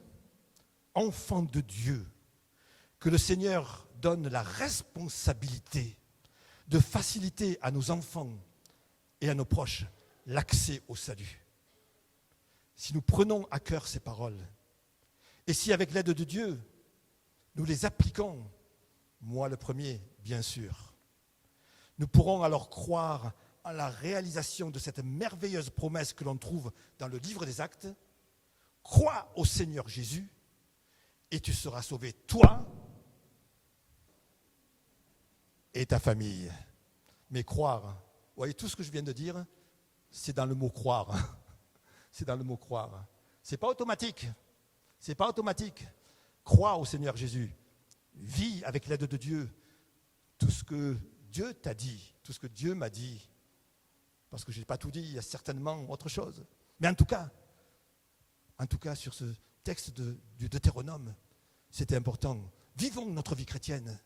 enfants de Dieu, que le Seigneur donne la responsabilité de faciliter à nos enfants et à nos proches l'accès au salut. Si nous prenons à cœur ces paroles, et si avec l'aide de Dieu, nous les appliquons, moi le premier, bien sûr, nous pourrons alors croire à la réalisation de cette merveilleuse promesse que l'on trouve dans le livre des Actes. Crois au Seigneur Jésus et tu seras sauvé, toi et ta famille. Mais croire, vous voyez, tout ce que je viens de dire, c'est dans le mot croire. C'est dans le mot croire. C'est pas automatique. C'est pas automatique. Crois au Seigneur Jésus. Vis avec l'aide de Dieu tout ce que Dieu t'a dit, tout ce que Dieu m'a dit. Parce que je n'ai pas tout dit, il y a certainement autre chose. Mais en tout cas, sur ce texte du Deutéronome, c'était important. Vivons notre vie chrétienne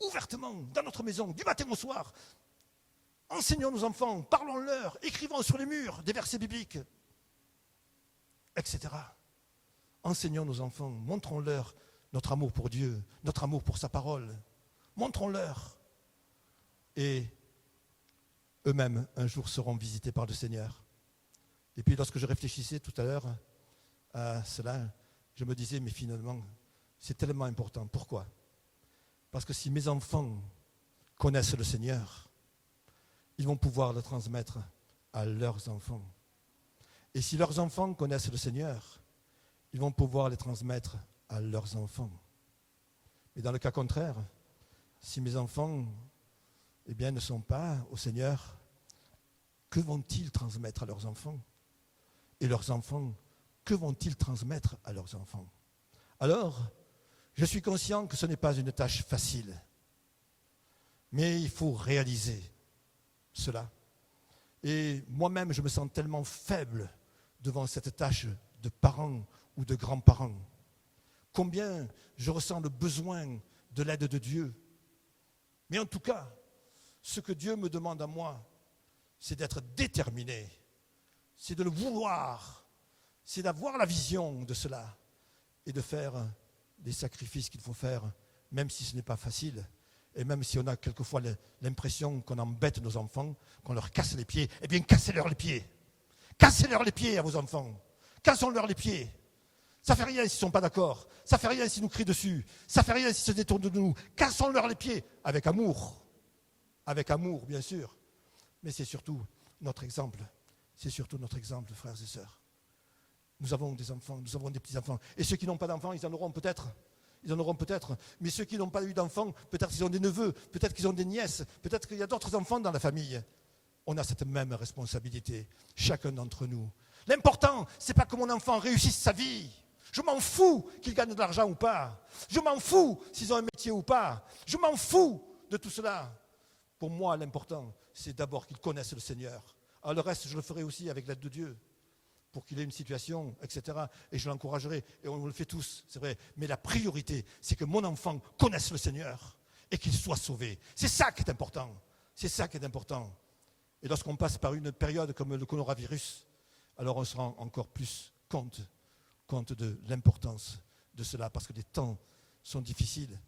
ouvertement, dans notre maison, du matin au soir. Enseignons nos enfants, parlons-leur, écrivons sur les murs des versets bibliques, etc. Enseignons nos enfants, montrons-leur notre amour pour Dieu, notre amour pour sa parole. Montrons-leur. Et eux-mêmes, un jour, seront visités par le Seigneur. Et puis, lorsque je réfléchissais tout à l'heure à cela, je me disais, mais finalement, c'est tellement important. Pourquoi ? Parce que si mes enfants connaissent le Seigneur, ils vont pouvoir le transmettre à leurs enfants. Et si leurs enfants connaissent le Seigneur, ils vont pouvoir les transmettre à leurs enfants. Mais dans le cas contraire, si mes enfants ne sont pas au Seigneur, que vont-ils transmettre à leurs enfants ? Et leurs enfants, que vont-ils transmettre à leurs enfants ? Alors, je suis conscient que ce n'est pas une tâche facile, mais il faut réaliser cela. Et moi-même, je me sens tellement faible devant cette tâche de parent ou de grands-parents. Combien je ressens le besoin de l'aide de Dieu. Mais en tout cas, ce que Dieu me demande à moi, c'est d'être déterminé, c'est de le vouloir, c'est d'avoir la vision de cela et de faire les sacrifices qu'il faut faire, même si ce n'est pas facile. Et même si on a quelquefois l'impression qu'on embête nos enfants, qu'on leur casse les pieds, eh bien cassez-leur les pieds. Cassez-leur les pieds à vos enfants. Cassons-leur les pieds. Ça ne fait rien s'ils ne sont pas d'accord. Ça ne fait rien s'ils nous crient dessus. Ça ne fait rien s'ils se détournent de nous. Cassons-leur les pieds avec amour. Avec amour, bien sûr. Mais c'est surtout notre exemple. C'est surtout notre exemple, frères et sœurs. Nous avons des enfants, nous avons des petits-enfants. Et ceux qui n'ont pas d'enfants, ils en auront peut-être. Ils en auront peut-être. Mais ceux qui n'ont pas eu d'enfants, peut-être qu'ils ont des neveux, peut-être qu'ils ont des nièces, peut-être qu'il y a d'autres enfants dans la famille. On a cette même responsabilité, chacun d'entre nous. L'important, ce n'est pas que mon enfant réussisse sa vie. Je m'en fous qu'ils gagnent de l'argent ou pas. Je m'en fous s'ils ont un métier ou pas. Je m'en fous de tout cela. Pour moi, l'important, c'est d'abord qu'ils connaissent le Seigneur. Alors le reste, je le ferai aussi avec l'aide de Dieu, pour qu'il ait une situation, etc. Et je l'encouragerai. Et on le fait tous, c'est vrai. Mais la priorité, c'est que mon enfant connaisse le Seigneur et qu'il soit sauvé. C'est ça qui est important. C'est ça qui est important. Et lorsqu'on passe par une période comme le coronavirus, alors on se rend encore plus compte de l'importance de cela, parce que les temps sont difficiles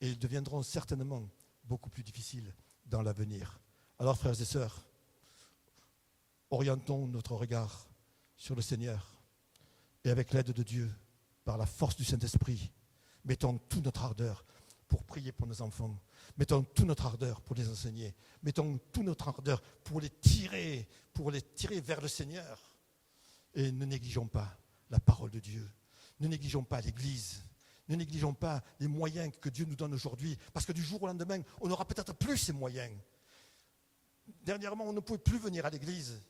et ils deviendront certainement beaucoup plus difficiles dans l'avenir. Alors, frères et sœurs, orientons notre regard sur le Seigneur et avec l'aide de Dieu, par la force du Saint-Esprit, mettons toute notre ardeur pour prier pour nos enfants, mettons toute notre ardeur pour les enseigner, mettons toute notre ardeur pour les tirer vers le Seigneur. Et ne négligeons pas la parole de Dieu, ne négligeons pas l'Église, ne négligeons pas les moyens que Dieu nous donne aujourd'hui, parce que du jour au lendemain, on n'aura peut-être plus ces moyens. Dernièrement, on ne pouvait plus venir à l'Église.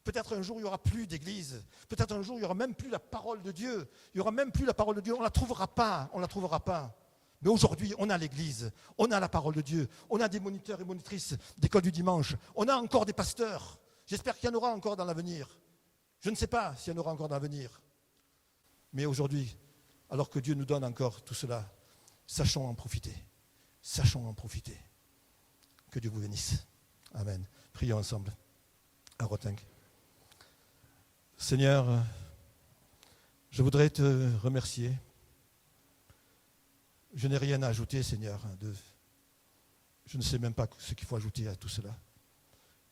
Peut-être un jour, il n'y aura plus d'église. Peut-être un jour, il n'y aura même plus la parole de Dieu. Il n'y aura même plus la parole de Dieu. On ne la trouvera pas. Mais aujourd'hui, on a l'église. On a la parole de Dieu. On a des moniteurs et monitrices d'école du dimanche. On a encore des pasteurs. J'espère qu'il y en aura encore dans l'avenir. Je ne sais pas s'il y en aura encore dans l'avenir. Mais aujourd'hui, alors que Dieu nous donne encore tout cela, sachons en profiter. Sachons en profiter. Que Dieu vous bénisse. Amen. Prions ensemble. À Rotingue. Seigneur, je voudrais te remercier. Je n'ai rien à ajouter, Seigneur. Je ne sais même pas ce qu'il faut ajouter à tout cela.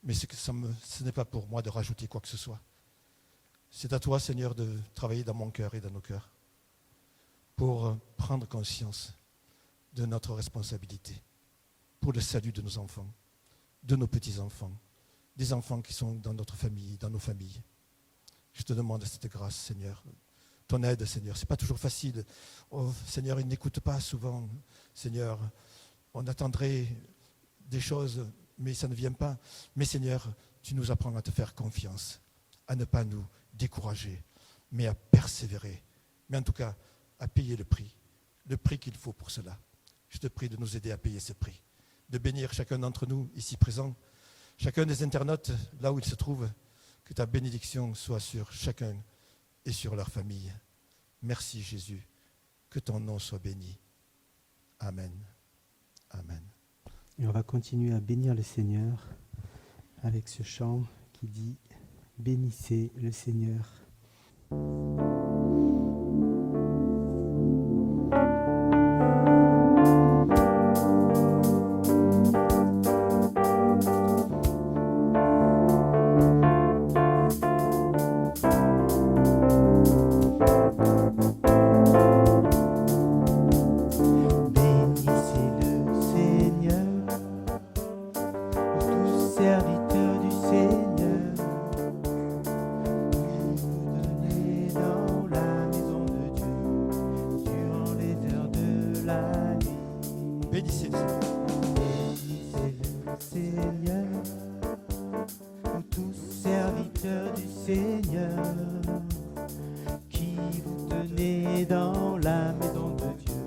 Mais ce n'est pas pour moi de rajouter quoi que ce soit. C'est à toi, Seigneur, de travailler dans mon cœur et dans nos cœurs pour prendre conscience de notre responsabilité pour le salut de nos enfants, de nos petits-enfants, des enfants qui sont dans notre famille, dans nos familles. Je te demande cette grâce, Seigneur. Ton aide, Seigneur. Ce n'est pas toujours facile. Oh, Seigneur, ils n'écoutent pas souvent. Seigneur, on attendrait des choses, mais ça ne vient pas. Mais Seigneur, tu nous apprends à te faire confiance, à ne pas nous décourager, mais à persévérer. Mais en tout cas, à payer le prix qu'il faut pour cela. Je te prie de nous aider à payer ce prix, de bénir chacun d'entre nous ici présents, chacun des internautes, là où ils se trouvent, que ta bénédiction soit sur chacun et sur leur famille. Merci Jésus, que ton nom soit béni. Amen. Amen. Et on va continuer à bénir le Seigneur avec ce chant qui dit « Bénissez le Seigneur ». Bénissez le Seigneur, vous tous serviteurs du Seigneur, vous donnez dans la maison de Dieu, durant les heures de la nuit. Bénissez le Seigneur. Bénissez le Seigneur, vous tous serviteurs du Seigneur, qui vous tenez dans la maison de Dieu,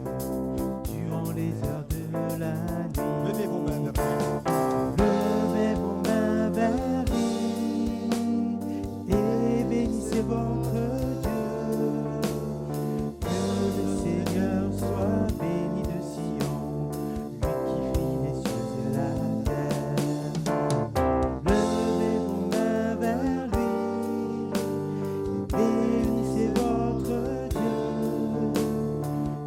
durant les heures de la nuit. Levez vos mains vers lui. Levez vos mains vers lui et bénissez votre Dieu. Que le Seigneur soit béni de Sion, lui qui fit les cieux et la terre. Levez vos mains vers lui et bénissez votre Dieu.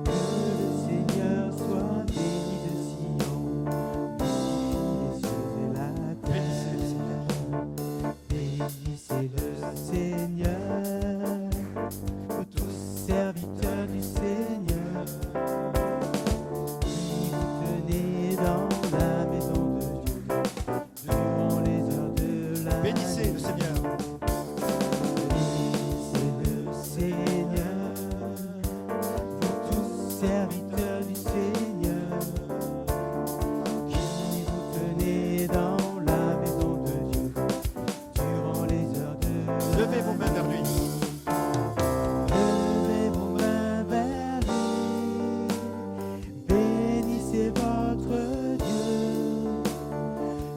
Que le Seigneur soit béni de Sion, lui qui fit les cieux et la terre. Bénissez le Seigneur. Bénissez le Seigneur, vous tous serviteurs du Seigneur, qui vous tenez dans la maison de Dieu, durant les heures de la Bénissez le nuit. Seigneur. Bénissez le Seigneur, vous tous serviteurs du Seigneur, qui vous tenez dans la maison de Dieu, durant les heures de la Levez vos mains vers lui. Levez vos mains vers lui, bénissez votre Dieu.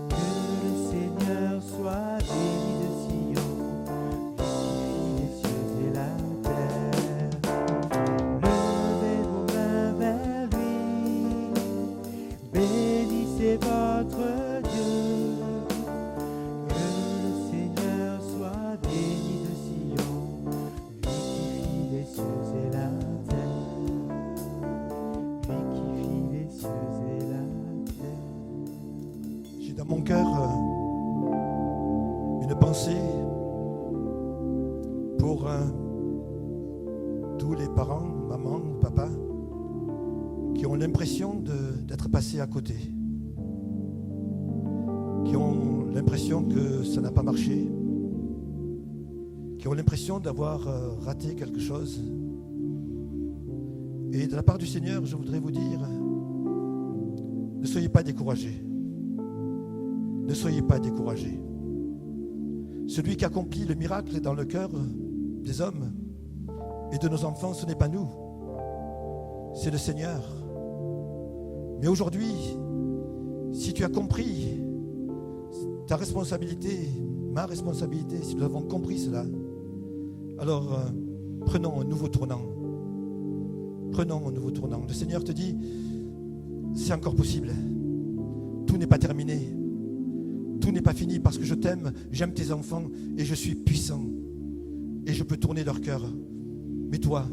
Que le Seigneur soit béni de Sion, lui qui fit les cieux et la terre. Levez vos mains vers lui, bénissez votre Dieu. Que le Seigneur soit béni de Sion, lui qui fit les cieux et la terre. Lui qui fit les cieux et la terre. J'ai dans mon cœur une pensée pour tous les parents, maman, papa, qui ont l'impression d'être passés à côté, qui ont l'impression que ça n'a pas marché, qui ont l'impression d'avoir raté quelque chose. Et de la part du Seigneur, je voudrais vous dire, ne soyez pas découragés. Ne soyez pas découragés. Celui qui accomplit le miracle dans le cœur des hommes et de nos enfants, ce n'est pas nous, c'est le Seigneur. Mais aujourd'hui, si tu as compris ta responsabilité, ma responsabilité, si nous avons compris cela, alors prenons un nouveau tournant. Prenons un nouveau tournant. Le Seigneur te dit, c'est encore possible. Tout n'est pas terminé. Tout n'est pas fini parce que je t'aime, j'aime tes enfants et je suis puissant. Et je peux tourner leur cœur. Mais toi,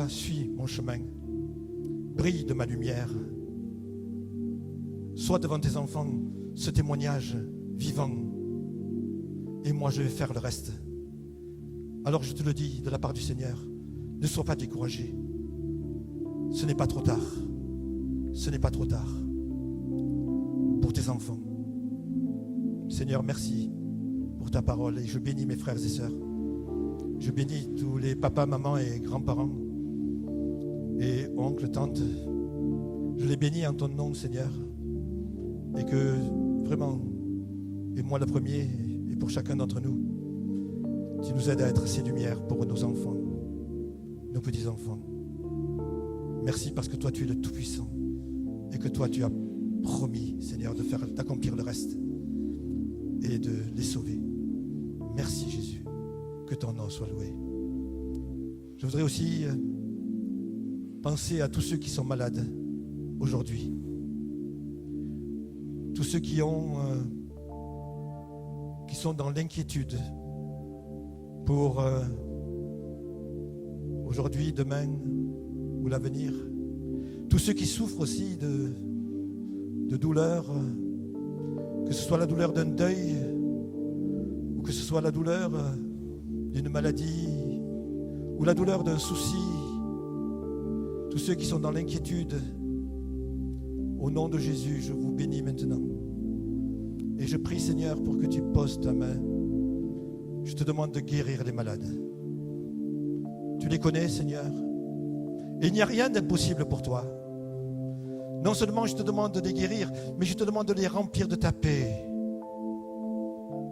suis mon chemin. Brille de ma lumière. Sois devant tes enfants ce témoignage vivant. Et moi, je vais faire le reste. Alors je te le dis de la part du Seigneur, ne sois pas découragé. Ce n'est pas trop tard. Ce n'est pas trop tard pour tes enfants. Seigneur, merci pour ta parole et je bénis mes frères et sœurs. Je bénis tous les papas, mamans et grands-parents et oncles, tantes. Je les bénis en ton nom, Seigneur. Et que vraiment, et moi le premier, et pour chacun d'entre nous, tu nous aides à être ces lumières pour nos enfants, nos petits-enfants. Merci parce que toi, tu es le Tout-Puissant et que toi, tu as promis, Seigneur, d'accomplir le reste et de les sauver. Merci, Jésus. Que ton nom soit loué. Je voudrais aussi penser à tous ceux qui sont malades aujourd'hui. tous ceux qui sont dans l'inquiétude pour aujourd'hui, demain ou l'avenir. Tous ceux qui souffrent aussi de douleur, que ce soit la douleur d'un deuil ou que ce soit la douleur d'une maladie ou la douleur d'un souci. Tous ceux qui sont dans l'inquiétude, au nom de Jésus, je vous bénis maintenant. Et je prie, Seigneur, pour que tu poses ta main. Je te demande de guérir les malades. Tu les connais, Seigneur. Et il n'y a rien d'impossible pour toi. Non seulement je te demande de les guérir, mais je te demande de les remplir de ta paix.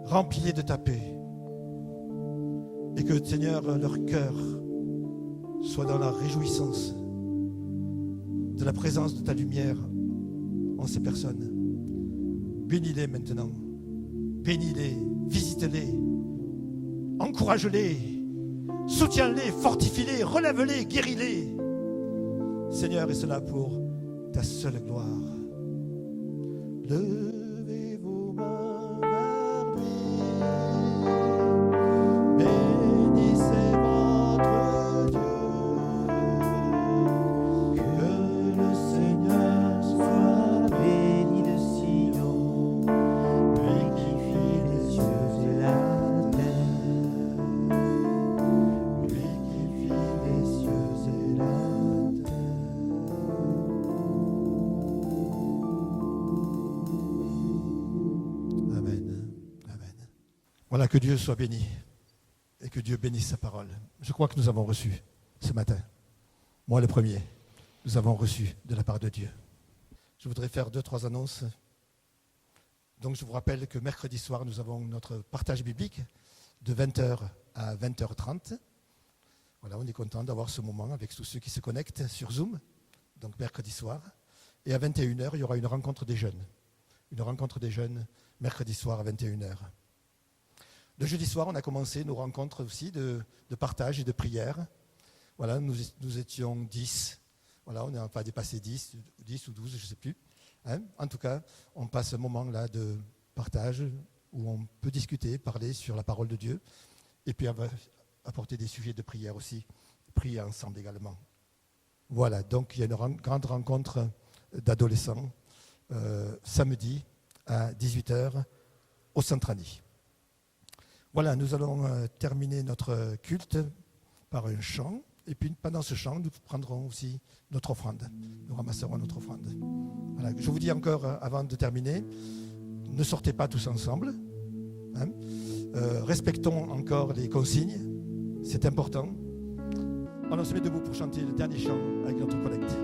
Remplis-les de ta paix. Et que, Seigneur, leur cœur soit dans la réjouissance de la présence de ta lumière en ces personnes. Bénis-les maintenant. Bénis-les, visite-les, encourage-les, soutiens-les, fortifie-les, relève-les, guéris-les. Seigneur, et cela pour ta seule gloire. Levez vos mains vers lui. Bénissez votre Dieu. Que le Seigneur soit béni de Sion, lui qui fit les cieux et la terre. Lui qui fit les cieux et la terre. Amen. Amen. Voilà, que Dieu soit béni et que Dieu bénisse sa parole. Je crois que nous avons reçu ce matin, moi le premier, nous avons reçu de la part de Dieu. Je voudrais faire 2-3 annonces. Donc je vous rappelle que mercredi soir, nous avons notre partage biblique de 20h à 20h30. Voilà, on est content d'avoir ce moment avec tous ceux qui se connectent sur Zoom, donc mercredi soir. Et à 21h, il y aura une rencontre des jeunes. Une rencontre des jeunes mercredi soir à 21h. Le jeudi soir, on a commencé nos rencontres aussi de partage et de prière. Voilà, nous étions 10. Voilà, on n'a pas dépassé 10 ou 12, je ne sais plus. Hein? En tout cas, on passe un moment là de partage où on peut discuter, parler sur la parole de Dieu. Et puis on va apporter des sujets de prière aussi, prier ensemble également. Voilà, donc il y a une grande rencontre d'adolescents samedi à 18h au Centrani. Voilà, nous allons terminer notre culte par un chant. Et puis pendant ce chant, nous prendrons aussi notre offrande. Nous ramasserons notre offrande. Voilà, je vous dis encore, avant de terminer, ne sortez pas tous ensemble. Hein. Respectons encore les consignes. C'est important. On se met debout pour chanter le dernier chant avec notre collecte.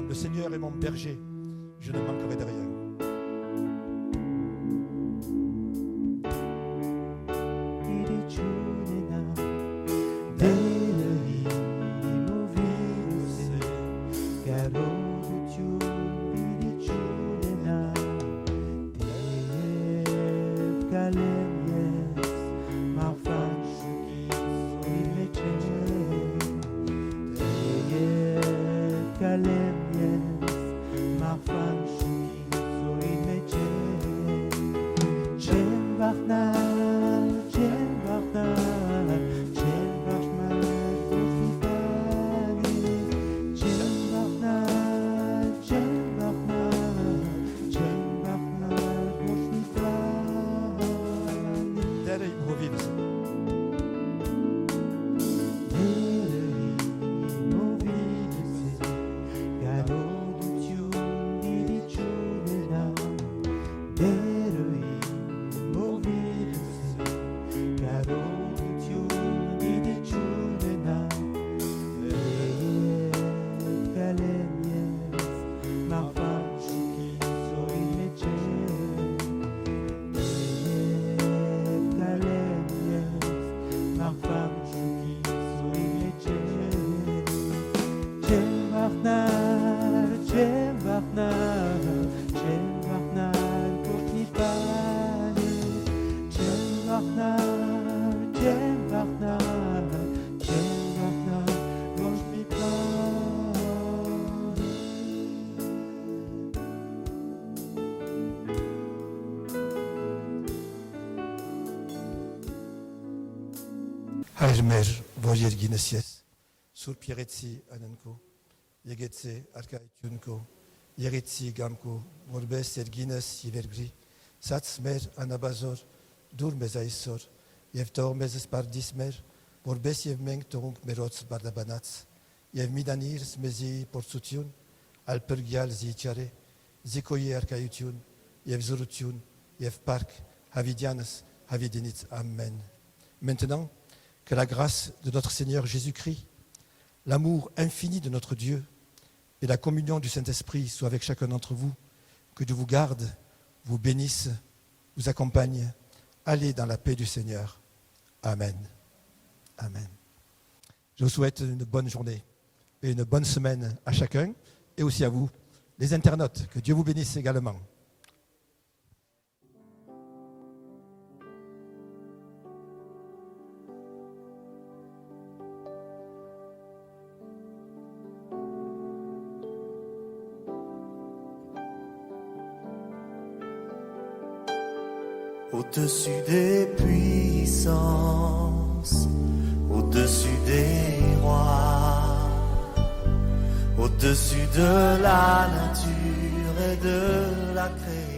Le Seigneur est mon berger, je ne manquerai de rien. Airmer voyerginesies. Sur Pieretsi ananko. Yegetse arkaitiunko. Yeretsi gamko. Morbes ergines ivergri. Satsmer anabazor. Durmezaisor. Yevtor mezes pardismer. Morbes yevmeng tonk merots bardabanats. Yev midanir smezi portsutiun. Alpergial zichare. Zikoye arkaitiun. Yev zurutiun. Yev park. Havidianas. Havidinitz. Amen. Maintenant, que la grâce de notre Seigneur Jésus-Christ, l'amour infini de notre Dieu et la communion du Saint-Esprit soient avec chacun d'entre vous, que Dieu vous garde, vous bénisse, vous accompagne. Allez dans la paix du Seigneur. Amen. Amen. Je vous souhaite une bonne journée et une bonne semaine à chacun et aussi à vous, les internautes. Que Dieu vous bénisse également. Au-dessus des puissances, au-dessus des rois, au-dessus de la nature et de la création.